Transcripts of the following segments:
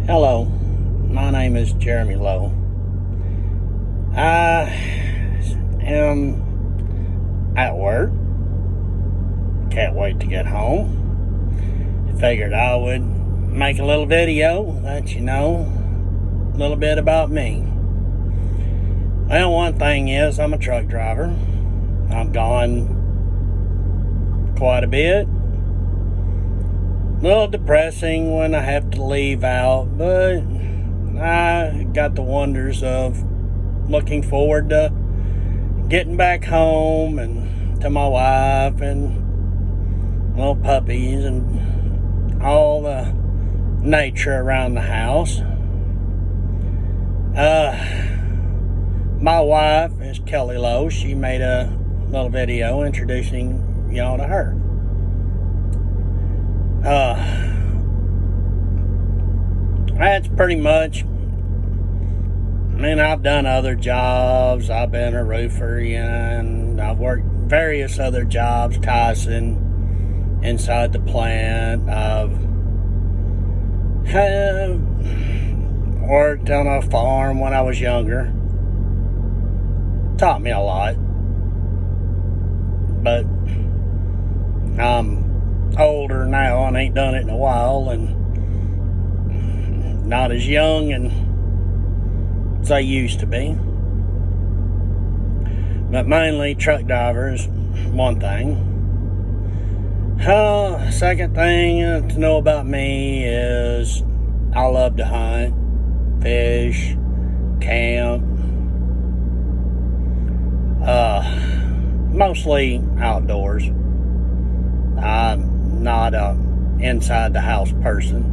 Hello, my name is Jeremy Lowe. I am at work. Can't wait to get home. Figured I would make a little video, let you know a little bit about me. Well, one thing is I'm a truck driver. I'm gone quite a bit. A little depressing when I have to leave out, but I got the wonders of looking forward to getting back home and to my wife and little puppies and all the nature around the house. My wife is Kelly Lowe. She made a little video introducing y'all to her. That's pretty much. I mean, I've done other jobs. I've been a roofer, and I've worked various other jobs, Tyson, inside the plant. I've worked on a farm when I was younger. Taught me a lot. But I'm older now and ain't done it in a while, and not as young as I used to be. But mainly truck driver is one thing. Second thing to know about me is I love to hunt, fish, camp. Mostly outdoors. I'm not a inside the house person.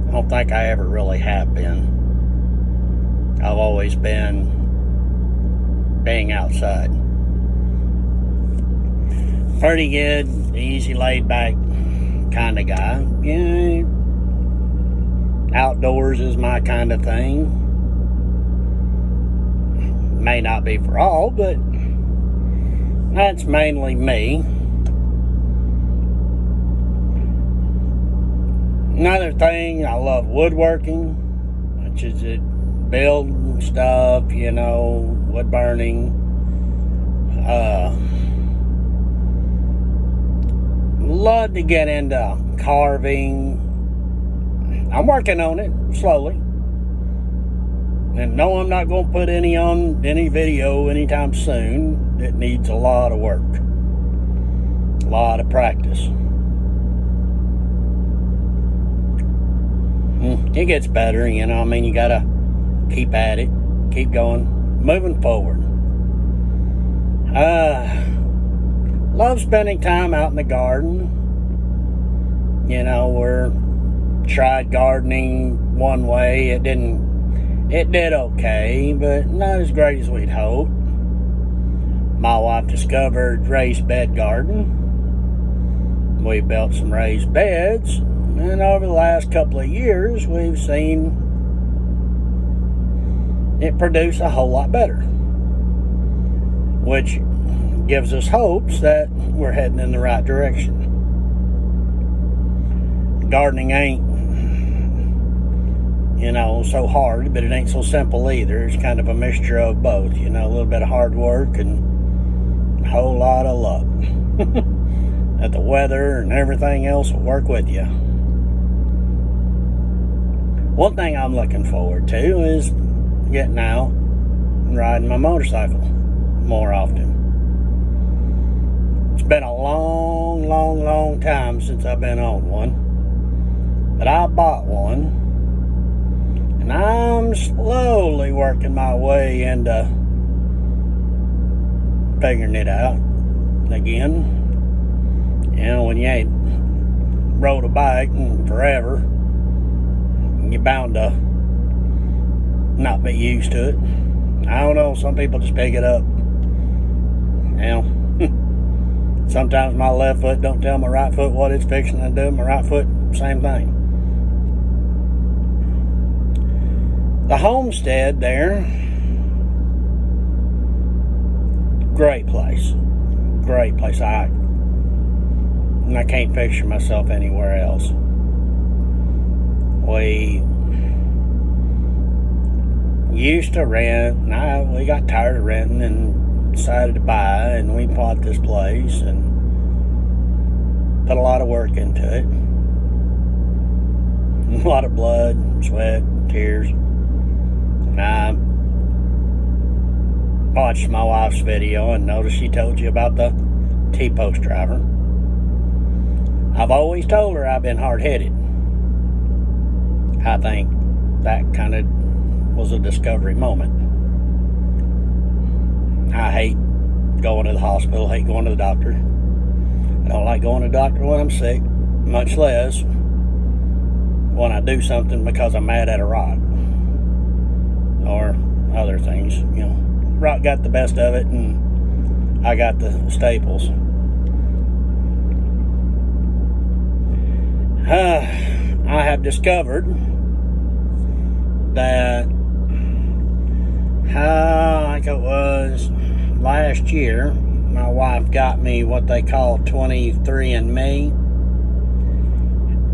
I don't think I ever really have been. I've always been being outside. Pretty good, easy, laid back kind of guy. Yeah, outdoors is my kind of thing. May not be for all, but that's mainly me. Another thing, I love woodworking, which is building stuff, wood burning. Love to get into carving. I'm working on it slowly. And no, I'm not going to put any on any video anytime soon. It needs a lot of work, a lot of practice. It gets better, you gotta keep at it, keep going, moving forward. Love spending time out in the garden. We're tried gardening one way. It did okay, but not as great as we'd hoped. My wife discovered raised bed garden. We built some raised beds. And over the last couple of years, we've seen it produce a whole lot better, which gives us hopes that we're heading in the right direction. Gardening ain't, so hard, but it ain't so simple either. It's kind of a mixture of both, a little bit of hard work and a whole lot of luck. That the weather and everything else will work with you. One thing I'm looking forward to is getting out and riding my motorcycle more often. It's been a long time since I've been on one. But I bought one. And I'm slowly working my way into figuring it out again. When you ain't rode a bike in forever, you're bound to not be used to it. I don't know, some people just pick it up. Sometimes my left foot don't tell my right foot what it's fixing to do. My right foot, same thing. The homestead there, great place. I can't picture myself anywhere else. We used to rent. Now we got tired of renting and decided to buy, and we bought this place and put a lot of work into it. A lot of blood, sweat, tears. And I watched my wife's video and noticed she told you about the T-post driver. I've always told her I've been hard-headed. I think that kind of was a discovery moment. I hate going to the hospital, hate going to the doctor. I don't like going to the doctor when I'm sick, much less when I do something because I'm mad at a rock or other things. You know, rock got the best of it and I got the staples. I have discovered that like it was last year, my wife got me what they call 23andMe,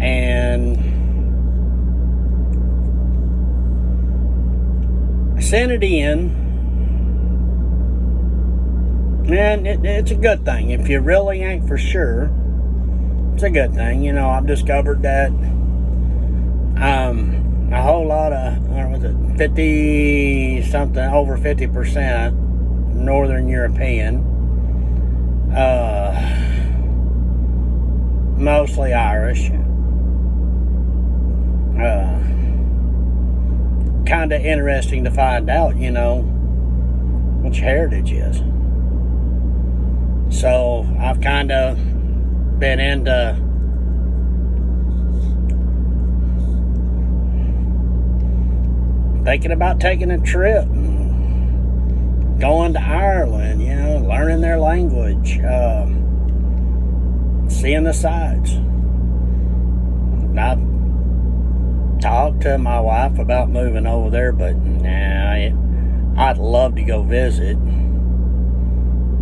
and I sent it in, and it's a good thing. If you really ain't for sure, it's a good thing. You know, I've discovered that a whole lot of, or was it 50 something, over 50% Northern European, mostly Irish, kind of interesting to find out, you know, what your heritage is. So I've kind of been into thinking about taking a trip and going to Ireland, you know, learning their language, seeing the sights. I've talked to my wife about moving over there, but nah, I'd love to go visit,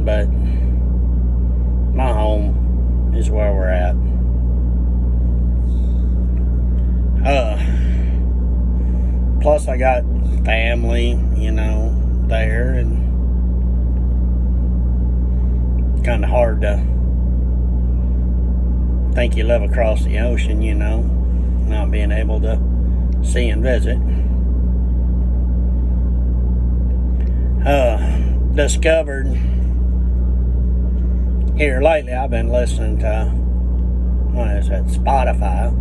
but my home is where we're at. Plus I got family, you know, there, and it's kind of hard to think you live across the ocean, you know, not being able to see and visit. Discovered here lately, I've been listening to, what is that, Spotify,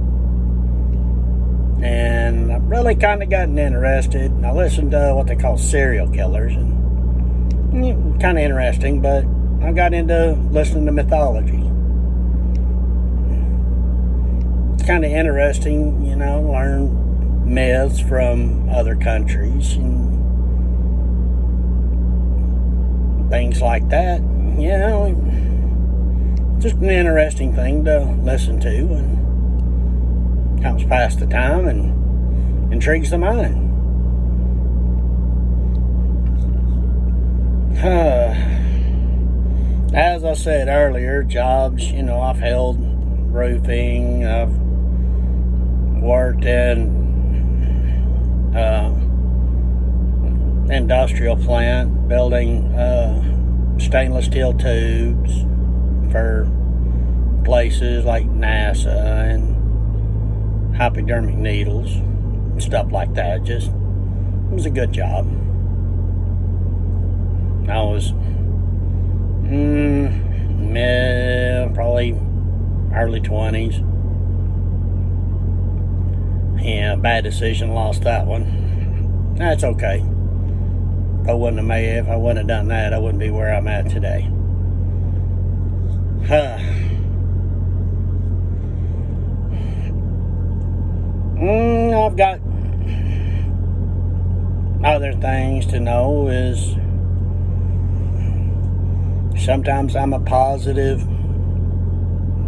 and I've really kind of gotten interested. I listened to what they call serial killers, and kind of interesting, but I got into listening to mythology. It's kind of interesting, you know, learn myths from other countries and things like that. You know, just an interesting thing to listen to, and helps pass the time and intrigues the mind. As I said earlier, jobs, you know, I've held roofing, I've worked in industrial plant building stainless steel tubes for places like NASA and hypodermic needles, stuff like that. Just, it was a good job. I was probably early 20s. Yeah, bad decision, lost that one. That's okay. If I wouldn't have done that, I wouldn't be where I'm at today. I've got other things to know. Is sometimes I'm a positive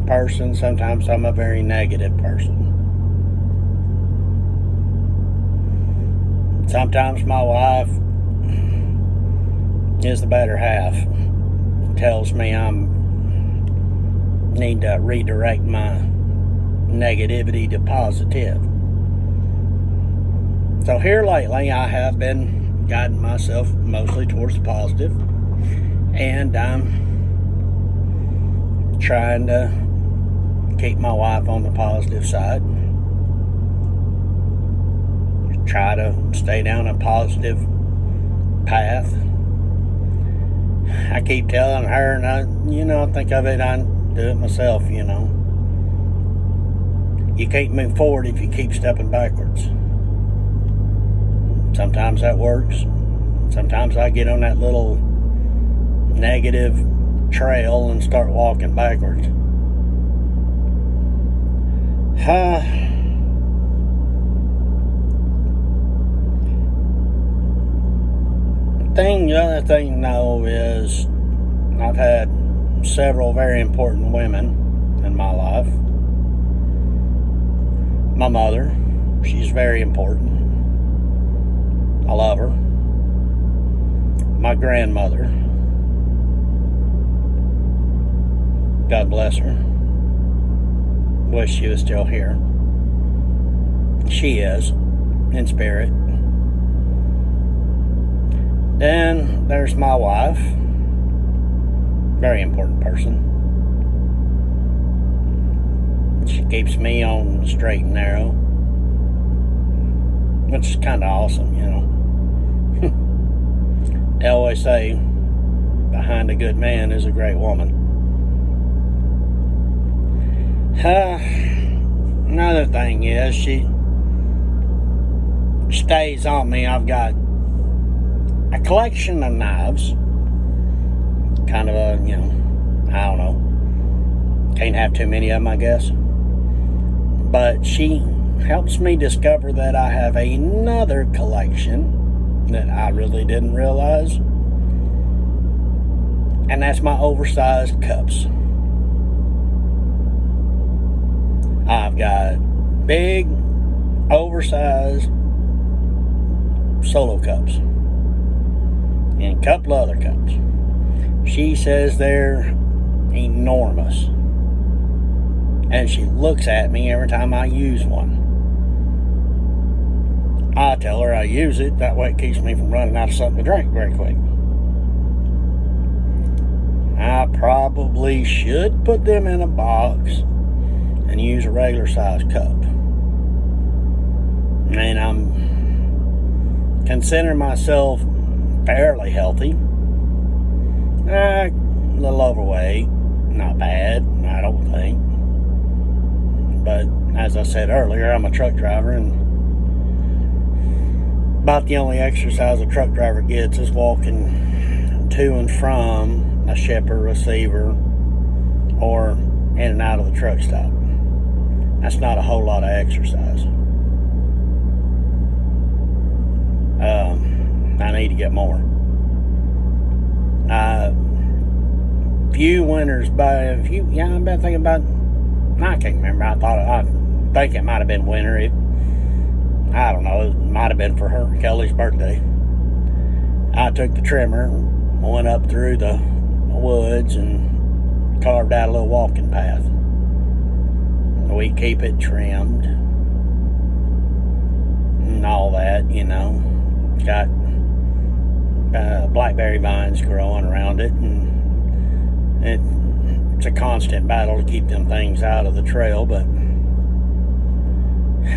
person, sometimes I'm a very negative person. Sometimes my wife is the better half. Tells me need to redirect my negativity to positive. So here lately, I have been guiding myself mostly towards the positive, and I'm trying to keep my wife on the positive side. Try to stay down a positive path. I keep telling her, and I think of it, I do it myself, You can't move forward if you keep stepping backwards. Sometimes that works. Sometimes I get on that little negative trail and start walking backwards. The other thing to know is I've had several very important women in my life. My mother, she's very important. I love her. My grandmother, God bless her. Wish she was still here. She is, in spirit. Then there's my wife. Very important person. She keeps me on the straight and narrow, which is kind of awesome, They always say, behind a good man is a great woman. Another thing is, she stays on me. I've got a collection of knives. Kind of a, I don't know. Can't have too many of them, I guess. But she helps me discover that I have another collection that I really didn't realize. And that's my oversized cups. I've got big, oversized solo cups. And a couple other cups. She says they're enormous. And she looks at me every time I use one. I tell her I use it, that way it keeps me from running out of something to drink very quick. I probably should put them in a box and use a regular size cup. And I'm considering myself fairly healthy. A little overweight, not bad, I don't think. But as I said earlier, I'm a truck driver, and about the only exercise a truck driver gets is walking to and from a shipper, receiver, or in and out of the truck stop. That's not a whole lot of exercise. I need to get more. Few winters, I've been thinking about, I can't remember, I think it might have been winter. I don't know, it might have been for Kelly's birthday. I took the trimmer, went up through the woods and carved out a little walking path. We keep it trimmed and all that, Got blackberry vines growing around it, and it's a constant battle to keep them things out of the trail, but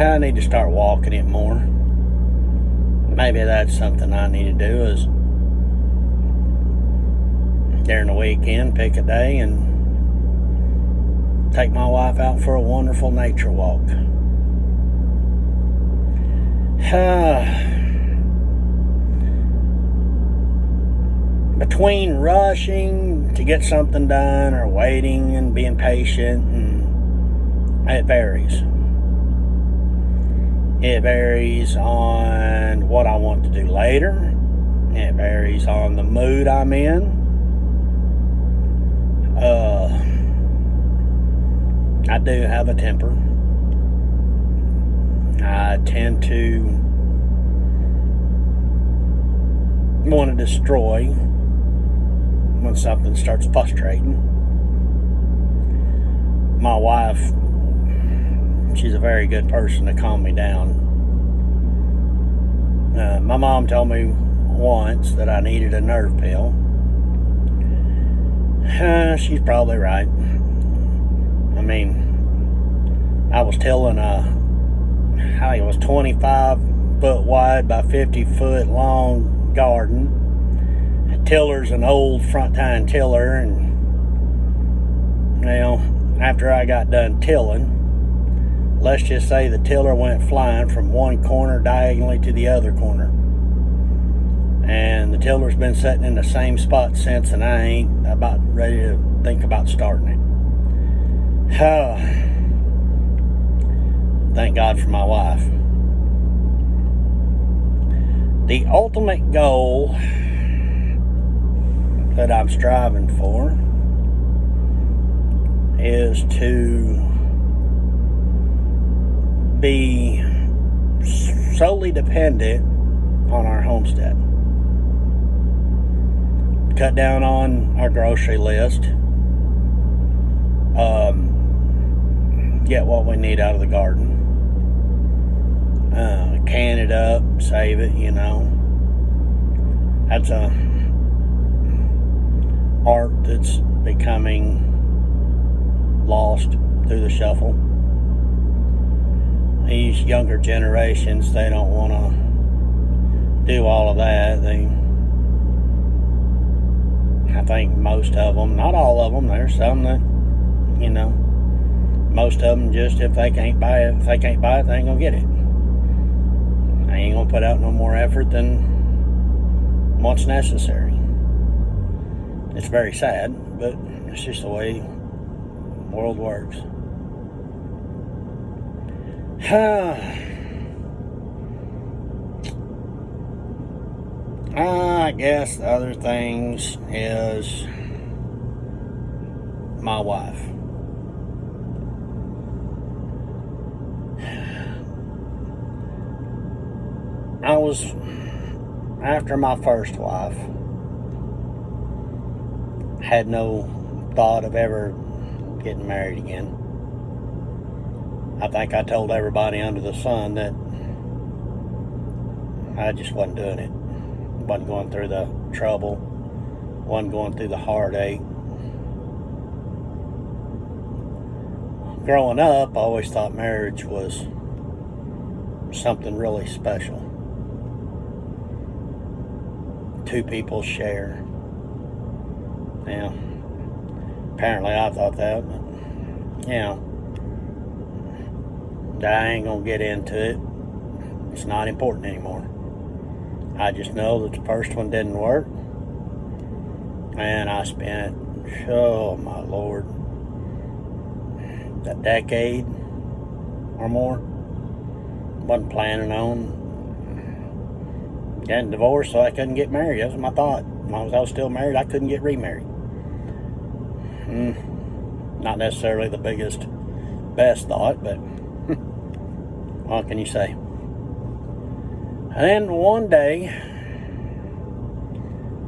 I need to start walking it more. Maybe that's something I need to do, is during the weekend, pick a day and take my wife out for a wonderful nature walk. Between rushing to get something done or waiting and being patient, and it varies. It varies on what I want to do later. It varies on the mood I'm in. I do have a temper. I tend to want to destroy when something starts frustrating. My wife, she's a very good person to calm me down. My mom told me once that I needed a nerve pill. She's probably right. I mean, I was tilling I think it was 25 foot wide by 50 foot long garden. A tiller's an old front tine tiller, and after I got done tilling, let's just say the tiller went flying from one corner diagonally to the other corner. And the tiller's been sitting in the same spot since, and I ain't about ready to think about starting it. Thank God for my wife. The ultimate goal that I'm striving for is to be solely dependent on our homestead. Cut down on our grocery list. Get what we need out of the garden. Can it up, save it, That's a art that's becoming lost through the shuffle. These younger generations, they don't want to do all of that. I think most of them, not all of them, there's some that, most of them just, if they can't buy it, they ain't gonna get it. They ain't gonna put out no more effort than what's necessary. It's very sad, but it's just the way the world works. I guess the other things is my wife. I was, after my first wife, had no thought of ever getting married again. I think I told everybody under the sun that I just wasn't doing it. Wasn't going through the trouble. Wasn't going through the heartache. Growing up, I always thought marriage was something really special. Two people share. Yeah. Apparently I thought that, but I ain't gonna get into it. It's not important anymore. I just know that the first one didn't work, and I spent, oh my Lord, a decade or more. Wasn't planning on getting divorced, so I couldn't get married. That was my thought. As long as I was still married, I couldn't get remarried. Not necessarily the best thought, but what can you say? And then one day,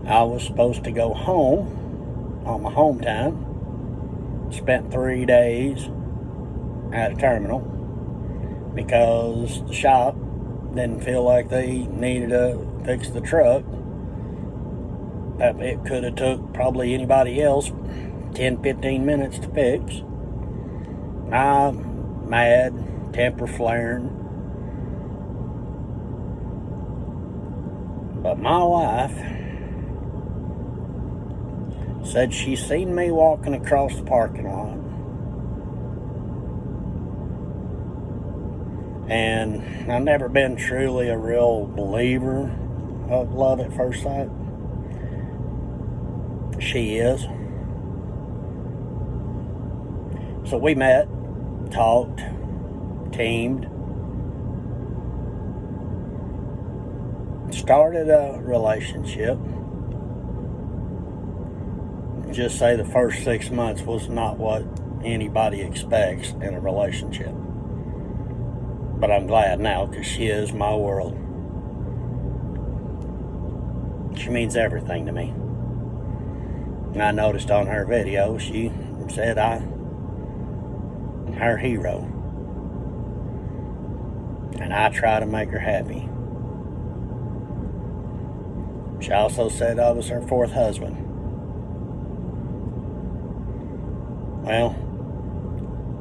I was supposed to go home on my home time. Spent 3 days at a terminal because the shop didn't feel like they needed to fix the truck. It could have took probably anybody else 10-15 minutes to fix. I'm mad, temper flaring. But my wife said she seen me walking across the parking lot. And I've never been truly a real believer of love at first sight. She is. So we met, talked, teamed, started a relationship. Just say the first 6 months was not what anybody expects in a relationship. But I'm glad now because she is my world. She means everything to me. And I noticed on her video, she said I'm her hero. And I try to make her happy. She also said I was her 4th husband. Well,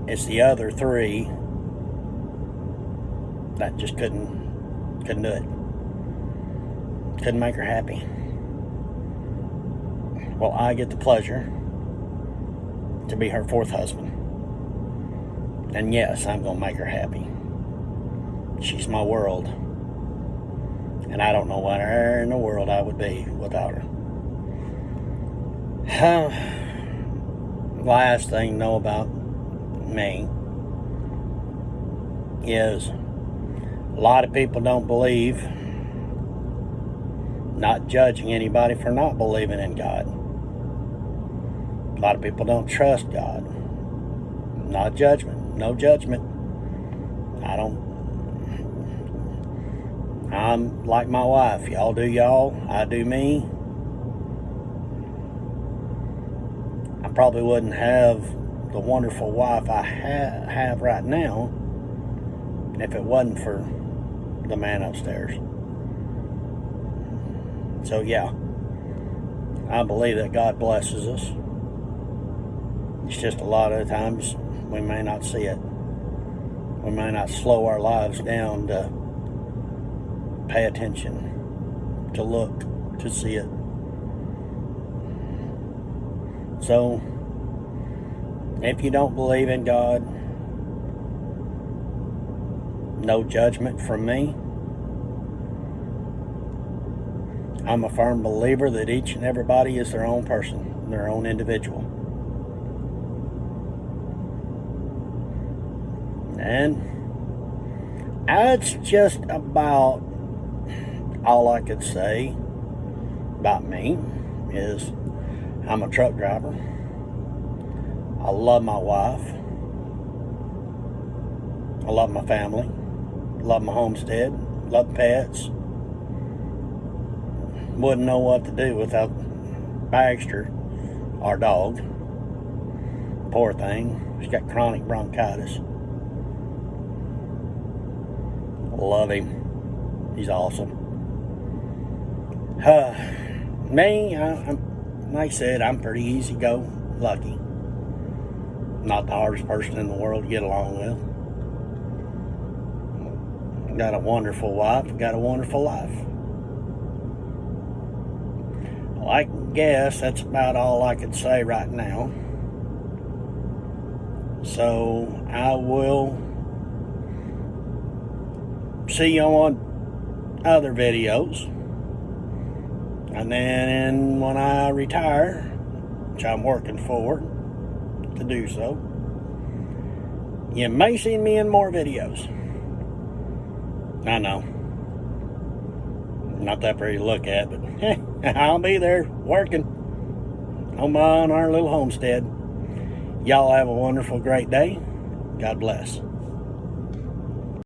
it's the other 3 that just couldn't do it. Couldn't make her happy. Well, I get the pleasure to be her 4th husband. And yes, I'm going to make her happy. She's my world. And I don't know where in the world I would be without her. Last thing to know about me is a lot of people don't believe, not judging anybody for not believing in God. A lot of people don't trust God. Not judgment. No judgment. I'm like my wife. Y'all do y'all. I do me. I probably wouldn't have the wonderful wife I have right now if it wasn't for the man upstairs. So yeah, I believe that God blesses us. It's just a lot of times we may not see it. We may not slow our lives down to pay attention, to look, to see it. So, if you don't believe in God, no judgment from me. I'm a firm believer that each and everybody is their own person, their own individual. And that's just about all I could say about me. Is I'm a truck driver. I love my wife. I love my family. Love my homestead. Love pets. Wouldn't know what to do without Baxter, our dog. Poor thing. He's got chronic bronchitis. Love him. He's awesome. Me, like I said, I'm pretty easy go, lucky. Not the hardest person in the world to get along with. Got a wonderful wife, got a wonderful life. Well, I guess that's about all I could say right now. So I will see you on other videos. And then when I retire, which I'm working forward to do so, you may see me in more videos. I know. Not that pretty to look at, but I'll be there working on our little homestead. Y'all have a wonderful, great day. God bless.